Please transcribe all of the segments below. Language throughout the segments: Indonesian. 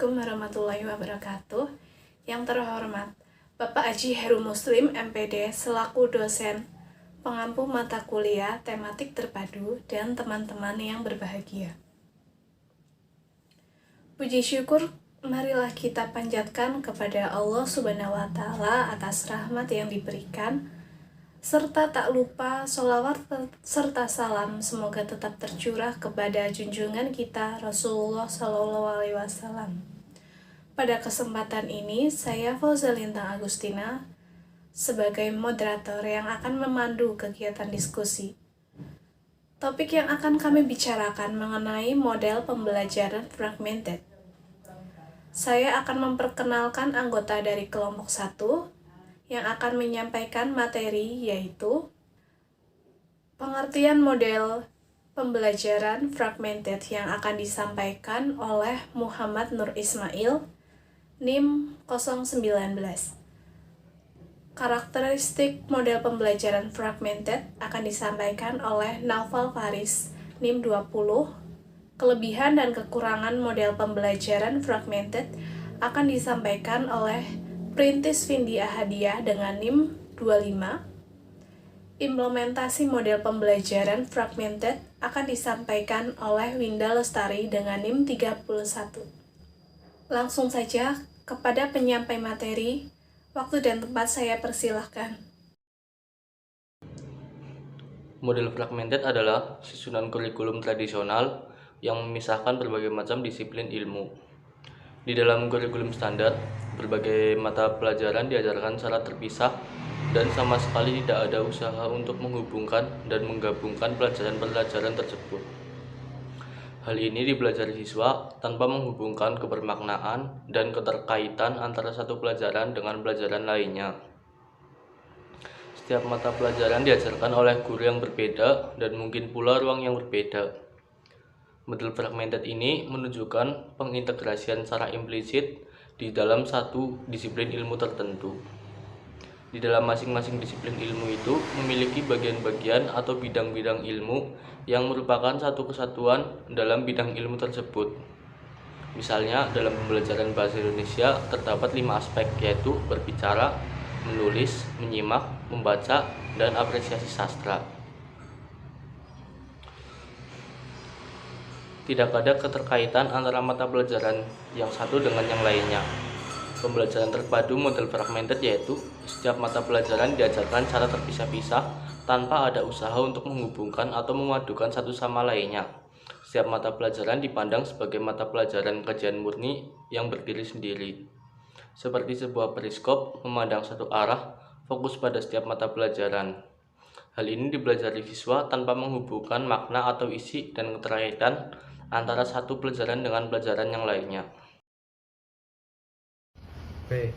Assalamualaikum warahmatullahi wabarakatuh. Yang terhormat, Bapak Haji Heru Muslim, MPD, selaku dosen pengampu mata kuliah tematik terpadu dan teman-teman yang berbahagia. Puji syukur marilah kita panjatkan kepada Allah Subhanahu wa Ta'ala atas rahmat yang diberikan, serta tak lupa sholawat serta salam semoga tetap tercurah kepada junjungan kita Rasulullah SAW. Pada kesempatan ini, saya Fauza Lintang Agustina sebagai moderator yang akan memandu kegiatan diskusi. Topik yang akan kami bicarakan mengenai model pembelajaran fragmented. Saya akan memperkenalkan anggota dari kelompok 1 yang akan menyampaikan materi, yaitu pengertian model pembelajaran fragmented yang akan disampaikan oleh Muhammad Nur Ismail, NIM 019. Karakteristik model pembelajaran fragmented akan disampaikan oleh Naufal Faris, NIM 20. Kelebihan dan kekurangan model pembelajaran fragmented akan disampaikan oleh Printis Vindi Ahadiah dengan NIM 25. Implementasi model pembelajaran fragmented akan disampaikan oleh Winda Lestari dengan NIM 31. Langsung saja kepada penyampai materi, waktu dan tempat saya persilahkan. Model fragmented adalah susunan kurikulum tradisional yang memisahkan berbagai macam disiplin ilmu. Di dalam kurikulum standar, berbagai mata pelajaran diajarkan secara terpisah dan sama sekali tidak ada usaha untuk menghubungkan dan menggabungkan pelajaran-pelajaran tersebut. Hal ini dipelajari siswa tanpa menghubungkan kebermaknaan dan keterkaitan antara satu pelajaran dengan pelajaran lainnya. Setiap mata pelajaran diajarkan oleh guru yang berbeda dan mungkin pula ruang yang berbeda. Model fragmented ini menunjukkan pengintegrasian secara implisit di dalam satu disiplin ilmu tertentu. Di dalam masing-masing disiplin ilmu itu memiliki bagian-bagian atau bidang-bidang ilmu yang merupakan satu kesatuan dalam bidang ilmu tersebut. Misalnya, dalam pembelajaran bahasa Indonesia terdapat 5 aspek, yaitu berbicara, menulis, menyimak, membaca, dan apresiasi sastra. Tidak ada keterkaitan antara mata pelajaran yang satu dengan yang lainnya. Pembelajaran terpadu model fragmented yaitu setiap mata pelajaran diajarkan secara terpisah-pisah tanpa ada usaha untuk menghubungkan atau memadukan satu sama lainnya. Setiap mata pelajaran dipandang sebagai mata pelajaran kajian murni yang berdiri sendiri. Seperti sebuah periskop memandang satu arah, fokus pada setiap mata pelajaran. Hal ini dipelajari siswa tanpa menghubungkan makna atau isi dan keterkaitan antara satu pelajaran dengan pelajaran yang lainnya. B.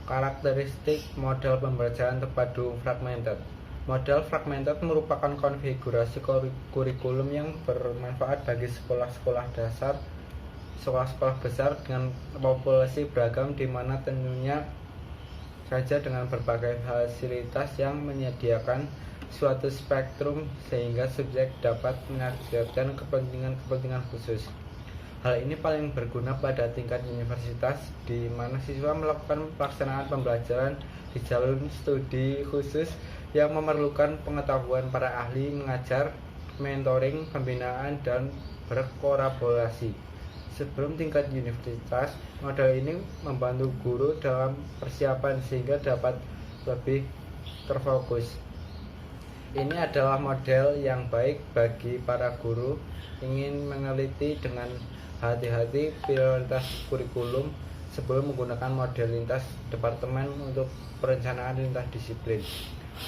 Karakteristik model pembelajaran terpadu fragmented. Model fragmented merupakan konfigurasi kurikulum yang bermanfaat bagi sekolah-sekolah dasar, sekolah-sekolah besar dengan populasi beragam, di mana tentunya saja dengan berbagai fasilitas yang menyediakan suatu spektrum sehingga subjek dapat mengajarkan kepentingan-kepentingan khusus. Hal ini paling berguna pada tingkat universitas, di mana siswa melakukan pelaksanaan pembelajaran di jalur studi khusus yang memerlukan pengetahuan para ahli mengajar, mentoring, pembinaan, dan berkolaborasi. Sebelum tingkat universitas, model ini membantu guru dalam persiapan sehingga dapat lebih terfokus. Ini adalah model yang baik bagi para guru ingin meneliti dengan hati-hati prioritas kurikulum sebelum menggunakan model lintas departemen untuk perencanaan lintas disiplin.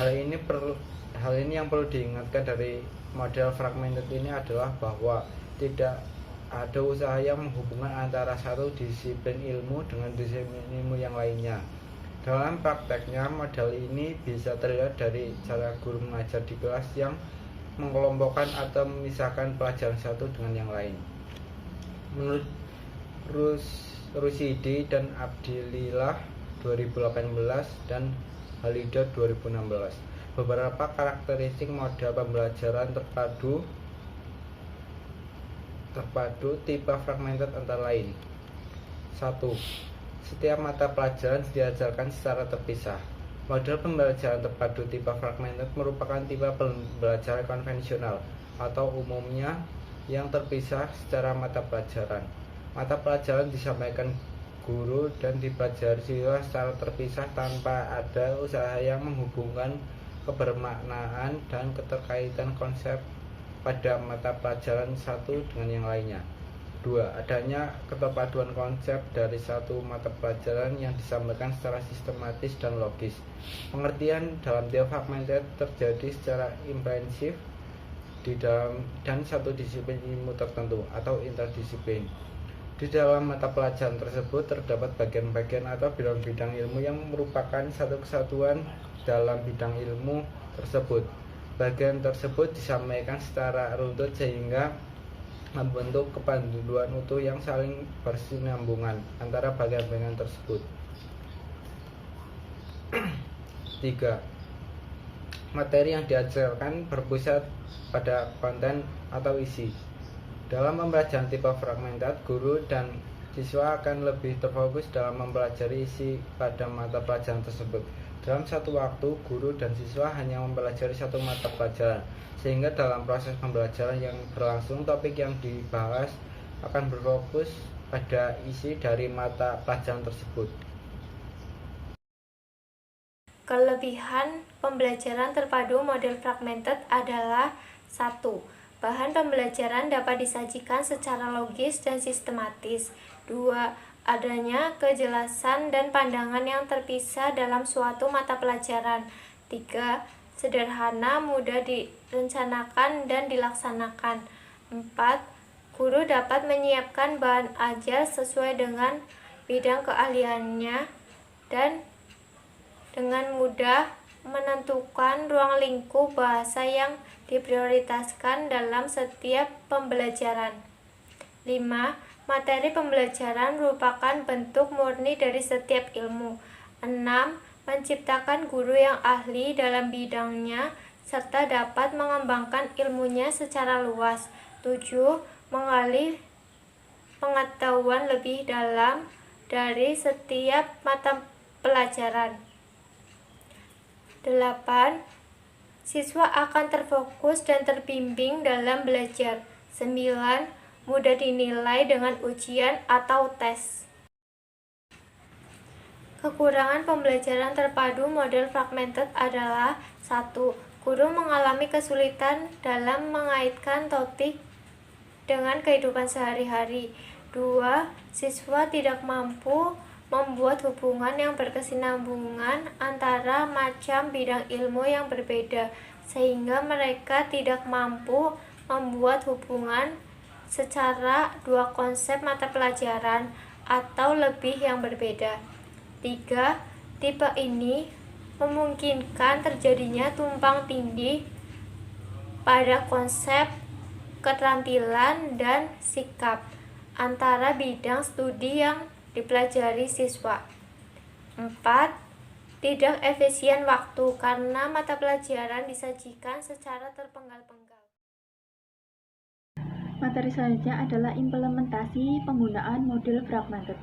Hal ini yang perlu diingatkan dari model fragmented ini adalah bahwa tidak ada usaha yang menghubungkan antara satu disiplin ilmu dengan disiplin ilmu yang lainnya. Dalam prakteknya, model ini bisa terlihat dari cara guru mengajar di kelas yang mengelompokkan atau memisahkan pelajaran satu dengan yang lain. Menurut Rusidi dan Abdilillah 2018 dan Halida 2016, beberapa karakteristik model pembelajaran terpadu tipe fragmented antara lain: 1. Setiap mata pelajaran diajarkan secara terpisah. Model pembelajaran terpadu tipe fragmented merupakan tipe pembelajaran konvensional atau umumnya yang terpisah secara mata pelajaran. Mata pelajaran disampaikan guru dan dipelajari siswa secara terpisah tanpa ada usaha yang menghubungkan kebermaknaan dan keterkaitan konsep pada mata pelajaran satu dengan yang lainnya. 2. Adanya keterpaduan konsep dari satu mata pelajaran yang disampaikan secara sistematis dan logis. Pengertian dalam tipe fragmented terjadi secara imprensif di dalam dan satu disiplin ilmu tertentu atau interdisiplin. Di dalam mata pelajaran tersebut terdapat bagian-bagian atau bidang-bidang ilmu yang merupakan satu kesatuan dalam bidang ilmu tersebut. Bagian tersebut disampaikan secara runtut sehingga membentuk kepanduan utuh yang saling bersinambungan antara bagian-bagian tersebut. 3. Materi yang diajarkan berpusat pada konten atau isi. Dalam pembelajaran tipe fragmented, guru dan siswa akan lebih terfokus dalam mempelajari isi pada mata pelajaran tersebut. Dalam satu waktu, guru dan siswa hanya mempelajari satu mata pelajaran, sehingga dalam proses pembelajaran yang berlangsung, topik yang dibahas akan berfokus pada isi dari mata pelajaran tersebut. Kelebihan pembelajaran terpadu model fragmented adalah 1. Bahan pembelajaran dapat disajikan secara logis dan sistematis. 2. Adanya kejelasan dan pandangan yang terpisah dalam suatu mata pelajaran. 3. Sederhana, mudah direncanakan dan dilaksanakan. 4. Guru dapat menyiapkan bahan ajar sesuai dengan bidang keahliannya dan dengan mudah menentukan ruang lingkup bahasa yang diprioritaskan dalam setiap pembelajaran. 5. Materi pembelajaran merupakan bentuk murni dari setiap ilmu. 6. Menciptakan guru yang ahli dalam bidangnya serta dapat mengembangkan ilmunya secara luas. 7. Menggali pengetahuan lebih dalam dari setiap mata pelajaran. 8. Siswa akan terfokus dan terbimbing dalam belajar. 9. Mudah dinilai dengan ujian atau tes. Kekurangan pembelajaran terpadu model fragmented adalah 1. Guru mengalami kesulitan dalam mengaitkan topik dengan kehidupan sehari-hari. 2. Siswa tidak mampu membuat hubungan yang berkesinambungan antara macam bidang ilmu yang berbeda, sehingga mereka tidak mampu membuat hubungan secara dua konsep mata pelajaran atau lebih yang berbeda. 3. Tipe ini memungkinkan terjadinya tumpang tindih pada konsep, keterampilan, dan sikap antara bidang studi yang dipelajari siswa. 4. Tidak efisien waktu karena mata pelajaran disajikan secara terpenggal-penggal. Materi selanjutnya adalah implementasi penggunaan model fragmented.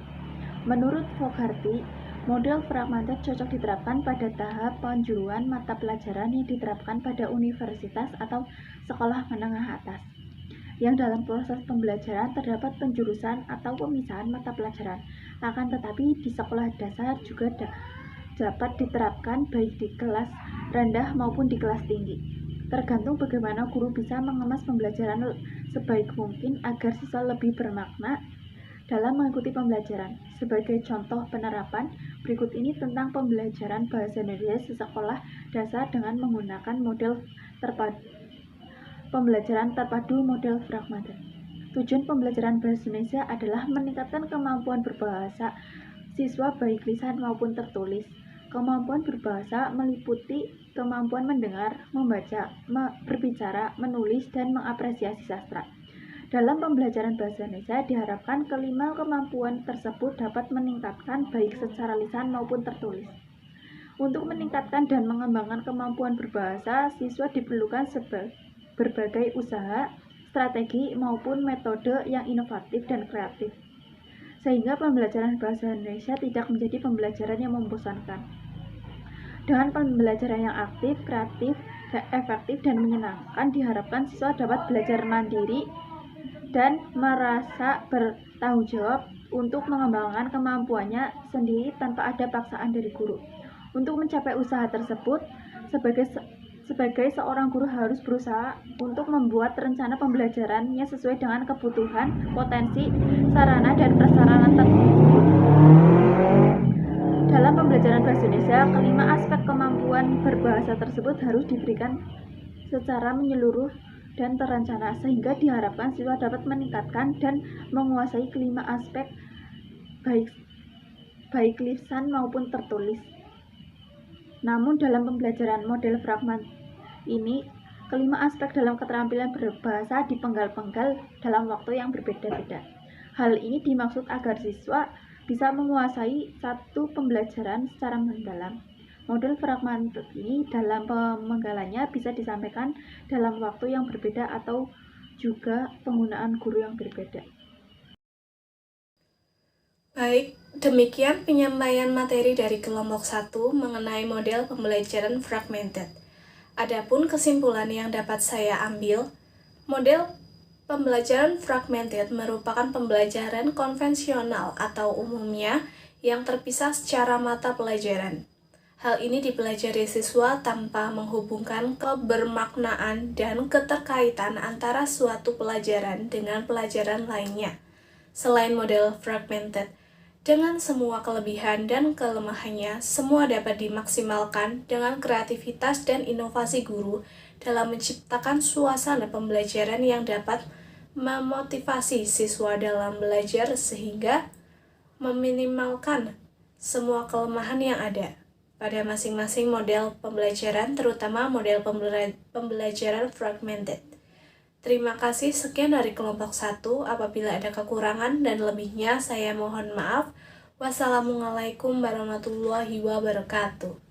Menurut Fogarty, model fragmented cocok diterapkan pada tahap penjuruan mata pelajaran yang diterapkan pada universitas atau sekolah menengah atas, yang dalam proses pembelajaran terdapat penjurusan atau pemisahan mata pelajaran. Akan tetapi di sekolah dasar juga dapat diterapkan baik di kelas rendah maupun di kelas tinggi. Tergantung bagaimana guru bisa mengemas pembelajaran sebaik mungkin agar siswa lebih bermakna dalam mengikuti pembelajaran. Sebagai contoh penerapan, berikut ini tentang pembelajaran bahasa Indonesia di sekolah dasar dengan menggunakan model pembelajaran terpadu model fragmented. Tujuan pembelajaran bahasa Indonesia adalah meningkatkan kemampuan berbahasa siswa baik lisan maupun tertulis. Kemampuan berbahasa meliputi kemampuan mendengar, membaca, berbicara, menulis, dan mengapresiasi sastra. Dalam pembelajaran bahasa Indonesia diharapkan kelima kemampuan tersebut dapat meningkatkan baik secara lisan maupun tertulis. Untuk meningkatkan dan mengembangkan kemampuan berbahasa, siswa diperlukan berbagai usaha, strategi, maupun metode yang inovatif dan kreatif. sehingga pembelajaran bahasa Indonesia tidak menjadi pembelajaran yang membosankan. Dengan pembelajaran yang aktif, kreatif, efektif, dan menyenangkan, diharapkan siswa dapat belajar mandiri dan merasa bertanggung jawab untuk mengembangkan kemampuannya sendiri tanpa ada paksaan dari guru. Untuk mencapai usaha tersebut, sebagai seorang guru harus berusaha untuk membuat rencana pembelajarannya sesuai dengan kebutuhan, potensi, sarana, dan prasarana tersebut. Dalam pembelajaran bahasa Indonesia, kelima aspek kemampuan berbahasa tersebut harus diberikan secara menyeluruh dan terencana, sehingga diharapkan siswa dapat meningkatkan dan menguasai kelima aspek baik lisan maupun tertulis. Namun dalam pembelajaran model fragment ini, kelima aspek dalam keterampilan berbahasa dipenggal-penggal dalam waktu yang berbeda-beda. Hal ini dimaksud agar siswa bisa menguasai satu pembelajaran secara mendalam. Model fragmented ini dalam pemenggalannya bisa disampaikan dalam waktu yang berbeda atau juga penggunaan guru yang berbeda. Baik, demikian penyampaian materi dari kelompok 1 mengenai model pembelajaran fragmented. Adapun kesimpulan yang dapat saya ambil, model pembelajaran fragmented merupakan pembelajaran konvensional atau umumnya yang terpisah secara mata pelajaran. Hal ini dipelajari siswa tanpa menghubungkan kebermaknaan dan keterkaitan antara suatu pelajaran dengan pelajaran lainnya. Selain model fragmented, dengan semua kelebihan dan kelemahannya, semua dapat dimaksimalkan dengan kreativitas dan inovasi guru dalam menciptakan suasana pembelajaran yang dapat memotivasi siswa dalam belajar sehingga meminimalkan semua kelemahan yang ada pada masing-masing model pembelajaran, terutama model pembelajaran fragmented. Terima kasih, sekian dari kelompok 1. Apabila ada kekurangan dan lebihnya, saya mohon maaf. Wassalamualaikum warahmatullahi wabarakatuh.